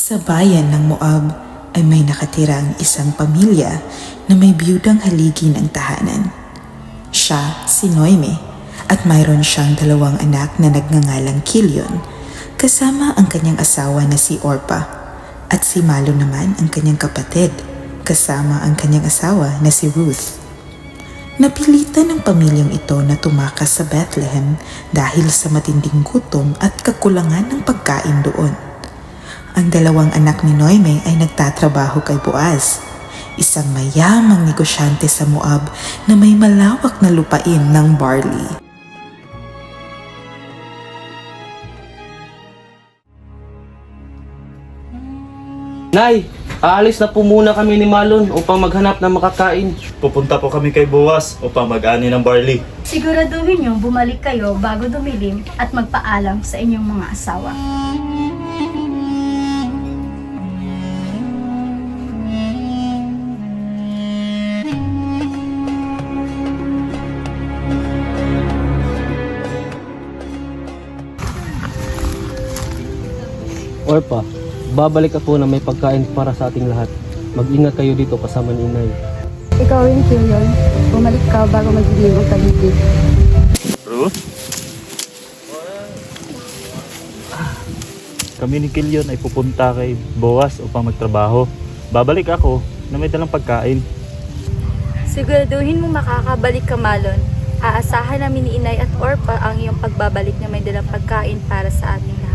Sa bayan ng Moab ay may nakatirang isang pamilya na may biyudang haligi ng tahanan. Siya si Noemi at mayroon siyang 2 anak na nagngangalang Kilion, kasama ang kanyang asawa na si Orpa, at si Malo naman ang kanyang kapatid, kasama ang kanyang asawa na si Ruth. Napilitan ng pamilyang ito na tumakas sa Bethlehem dahil sa matinding gutom at kakulangan ng pagkain doon. Ang 2 anak ni Noemi ay nagtatrabaho kay Boaz, isang mayamang negosyante sa Moab na may malawak na lupain ng barley. Nay, aalis na po muna kami ni Malon upang maghanap ng makakain. Pupunta po kami kay Boaz upang mag-ani ng barley. Siguraduhin niyong bumalik kayo bago dumilim at magpaalam sa inyong mga asawa. Orpa, babalik ako na may pagkain para sa ating lahat. Mag-ingat kayo dito kasama ni Inay. Ikaw rin, Kilion. Bumalik ka bago magdilim ang paligid. Ruth? Kami ni Kilion ay pupunta kay Boaz upang magtrabaho. Babalik ako na may dalang pagkain. Siguraduhin mong makakabalik ka, Malon. Aasahan namin ni Inay at Orpa ang iyong pagbabalik na may dalang pagkain para sa ating lahat.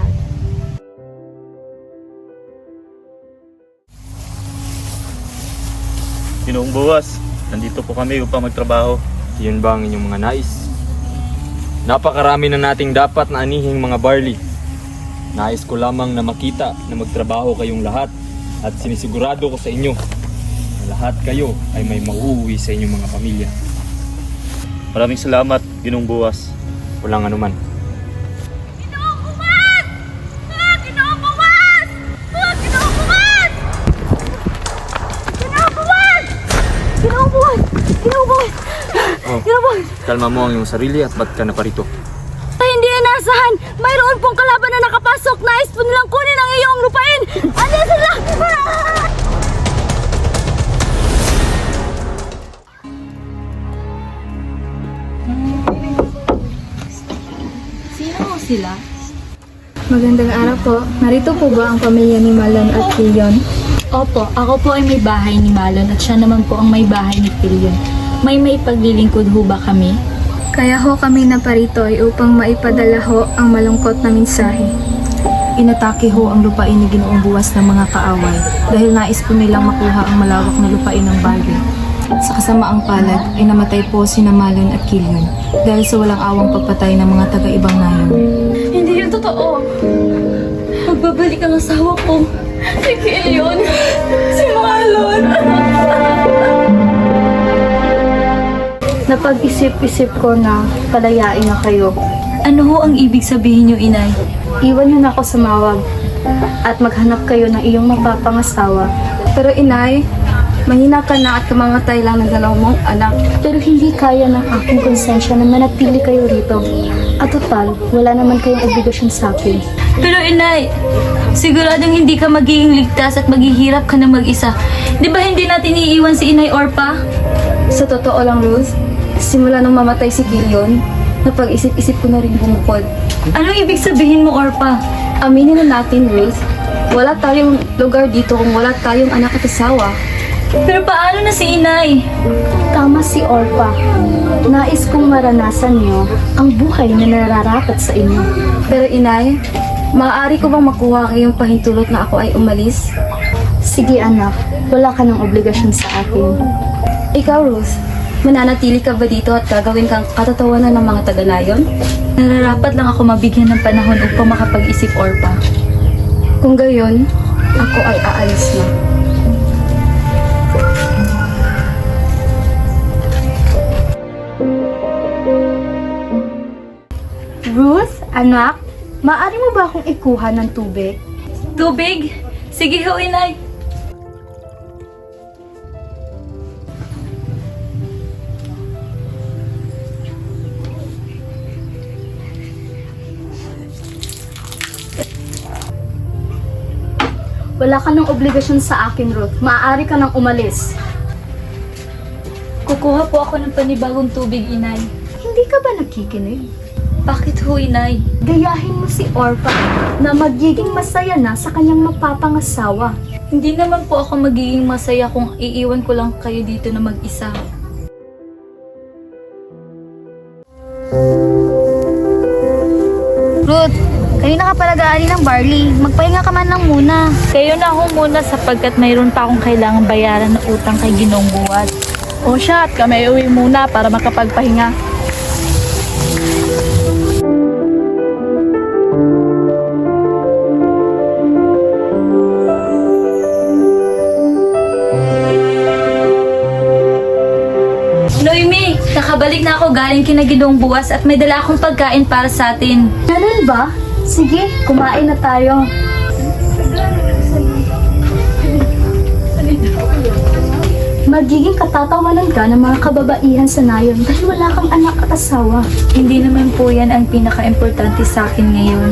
Ginoong Boaz, nandito po kami upang magtrabaho. Yun ba ang inyong mga nais? Napakarami na nating dapat na anihing mga barley. Nais ko lamang na makita na magtrabaho kayong lahat at sinisigurado ko sa inyo na lahat kayo ay may mauuwi sa inyong mga pamilya. Maraming salamat, Ginoong Boaz. Walang anuman. Oh, kalma mo ang iyong sarili at ba't ka na parito? Ay, hindi inasahan! Mayroon pong kalaban na nakapasok! Nais po nilang kunin ang iyong lupain! Ano sila? Sino sila? Magandang araw po. Narito po ba ang pamilya ni Malon at Kilion? Opo, ako po ay may bahay ni Malon at siya naman po ang may bahay ni Kilion. May paglilingkod ho ba kami? Kaya ho kami naparito ay upang maipadala ho ang malungkot na mensahe. Inatake ho ang lupain ni Ginoong Boaz ng mga kaaway dahil nais po nilang makuha ang malawak na lupain ng barley. Sa kasamaang palad ay namatay po sina Malon at Kilion dahil sa walang awang pagpatay ng mga taga-ibang nayon. Hindi yun totoo. Magbabalik ang asawa ko. Si Kilion. Si Malon. Napag-isip-isip ko na palayain na kayo. Ano ho ang ibig sabihin niyo, Inay? Iwan niyo na ako sa mawag at maghanap kayo ng iyong mapapangasawa. Pero inay, mahina ka na at kamamatay lang ng 2 mong anak. Pero hindi kaya ng aking konsensya na manatili kayo rito. At total, wala naman kayong obligasyon sa akin. Pero Inay, siguradong hindi ka magiging ligtas at maghihirap ka na mag-isa. Di ba hindi natin iiwan si Inay Orpa? Sa totoo lang, Ruth, simula nung mamatay si Kilion, napag-isip-isip ko na rin bumukod. Anong ibig sabihin mo, Orpa? Aminin na natin, Ruth, wala tayong lugar dito kung wala tayong anak at asawa. Pero paano na si Inay? Tama si Orpa. Nais kong maranasan niyo ang buhay na nararapat sa inyo. Pero inay, maaari ko bang makuha ang iyong pahintulot na ako ay umalis? Sige anak, wala ka ng obligasyon sa akin. Ikaw Ruth, mananatili ka ba dito at gagawin kang katatawanan ng mga taga-nayon? Nararapat lang ako mabigyan ng panahon upang makapag-isip, Orpa. Kung gayon, ako ay aalis na. Ruth, anak, maaari mo ba akong ikuha ng tubig? Tubig? Sige ho, Inay. Wala ka ng obligasyon sa akin, Ruth. Maaari ka nang umalis. Kukuha po ako ng panibagong tubig, Inay. Hindi ka ba nakikinig? Bakit ho, Inay? Gayahin mo si Orpha na magiging masaya na sa kanyang mapapangasawa. Hindi naman po ako magiging masaya kung iiwan ko lang kayo dito na mag-isa. Ruth, kayo na ka pala gaali ng barley. Magpahinga ka man lang muna. Kayo na ho muna sapagkat mayroon pa akong kailangang bayaran na utang kay Ginoong Buwat. O siya, at kami uwi muna para makapagpahinga. Noemi, nakabalik na ako galing kina Ginoong Buwas at may dala akong pagkain para sa atin. Ganun ba? Sige, kumain na tayo. Magiging katatawanan ka ng mga kababaihan sa nayon dahil wala kang anak at asawa. Hindi naman po yan ang pinaka-importante sa akin ngayon.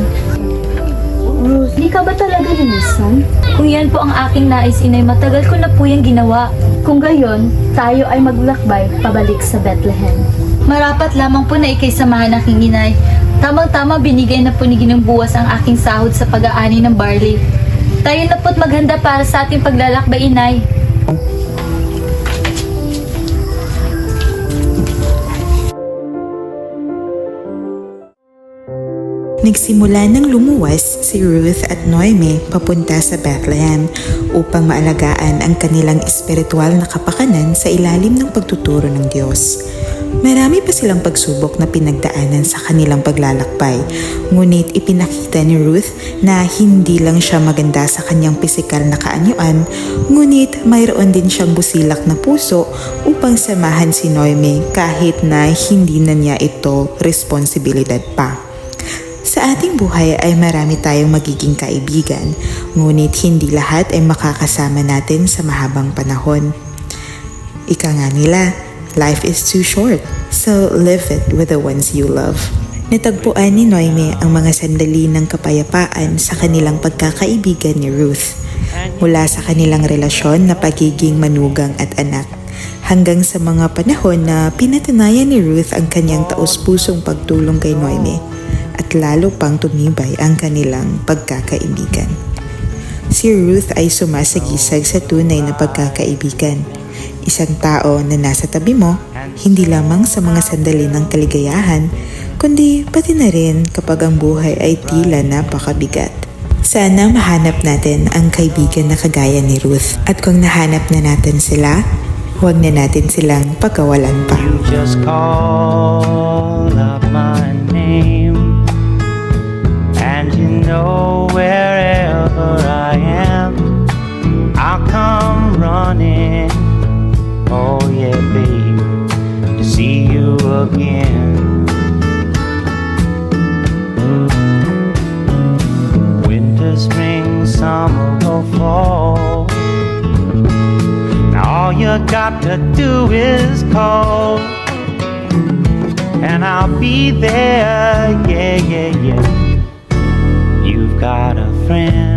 Ruth, di ka ba talaga linisan? Kung yan po ang aking nais, Inay, matagal ko na po yung ginawa. Kung gayon, tayo ay maglakbay pabalik sa Bethlehem. Marapat lamang po na ikay samahan aking Inay. Tamang-tama binigay na po ni Ginoong Buwas ang aking sahod sa pag-aani ng barley. Tayo na po't maghanda para sa ating paglalakbay, Inay. Nagsimula nang lumuwas si Ruth at Noemi papunta sa Bethlehem upang maalagaan ang kanilang espiritual na kapakanan sa ilalim ng pagtuturo ng Diyos. Marami pa silang pagsubok na pinagdaanan sa kanilang paglalakbay, ngunit ipinakita ni Ruth na hindi lang siya maganda sa kanyang pisikal na kaanyuan, ngunit mayroon din siyang busilak na puso upang samahan si Noemi kahit na hindi na niya ito responsibilidad pa. Sa ating buhay ay marami tayong magiging kaibigan, ngunit hindi lahat ay makakasama natin sa mahabang panahon. Ika nga nila, life is too short, so live it with the ones you love. Natagpuan ni Noemi ang mga sandali ng kapayapaan sa kanilang pagkakaibigan ni Ruth, mula sa kanilang relasyon na pagiging manugang at anak, hanggang sa mga panahon na pinatunayan ni Ruth ang kanyang taos-pusong pagtulong kay Noemi, at lalo pang tumibay ang kanilang pagkakaibigan. Si Ruth ay sumasagisag sa tunay na pagkakaibigan. Isang tao na nasa tabi mo, hindi lamang sa mga sandali ng kaligayahan, kundi pati na rin kapag ang buhay ay tila napakabigat. Sana mahanap natin ang kaibigan na kagaya ni Ruth. At kung nahanap na natin sila, huwag na natin silang pagkawalan pa. You just call up my name, and you know wherever I am, I'll come running. Oh yeah, babe, to see you again. Winter, spring, summer, or fall, now all you got to do is call, and I'll be there. Yeah, yeah, yeah. You've got a friend.